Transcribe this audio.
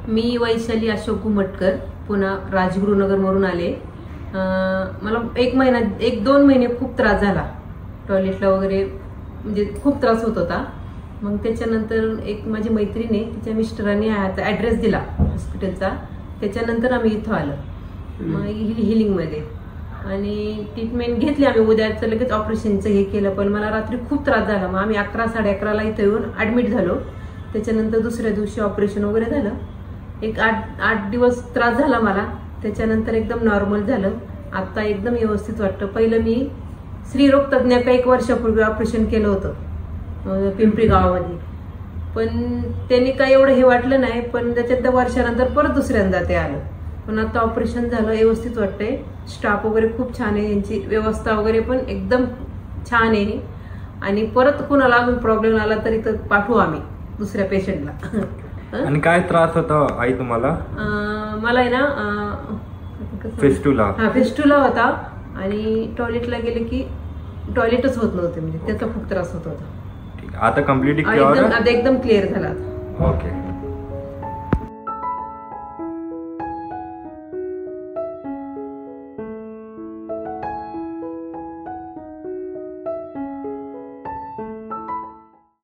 मी वैशाली अशोक घुमटकर, पुन्हा राजगुरुनगरवरून आले. मला 1-2 महिने खूप त्रास झाला, टॉयलेटला वगैरे म्हणजे खूप त्रास होत होता. मग त्याच्यानंतर एक माझी मैत्रीण आहे, तिच्या मिस्टरांनी ॲड्रेस दिला हॉस्पिटलचा. त्याच्यानंतर आम्ही इथं आलो हिलिंगमध्ये आणि ट्रीटमेंट घेतली आम्ही. उद्याचं लगेच ऑपरेशनचं हे केलं, पण मला रात्री खूप त्रास झाला. मग आम्ही 11-11:30 इथं येऊन ॲडमिट झालो. त्याच्यानंतर दुसऱ्या दिवशी ऑपरेशन वगैरे झालं. एक 8 दिवस त्रास झाला मला, त्याच्यानंतर एकदम नॉर्मल झालं. आता एकदम व्यवस्थित वाटतं. पहिलं मी स्त्रीरोग तज्ञाकडे 1 वर्षापूर्वी ऑपरेशन केलं होतं पिंपरी गावामध्ये, पण त्यांनी काही एवढं हे वाटलं नाही. पण त्याच्यानंतर वर्षानंतर परत दुसऱ्यांदा ते आलं. पण आता ऑपरेशन झालं, व्यवस्थित वाटतंय. स्टाफ वगैरे खूप छान आहे, यांची व्यवस्था वगैरे पण एकदम छान आहे. आणि परत कुणाला अजून प्रॉब्लेम आला तरी तर पाठवू आम्ही दुसऱ्या पेशंटला. आणि काय त्रास होता आई तुम्हाला? मला आहे ना फेस्टुला होता आणि टॉयलेटला गेले की टॉयलेटच होत नव्हते, म्हणजे त्याचा खूप त्रास होत होता. आता कम्प्लीटली एकदम क्लिअर झाला. ओके.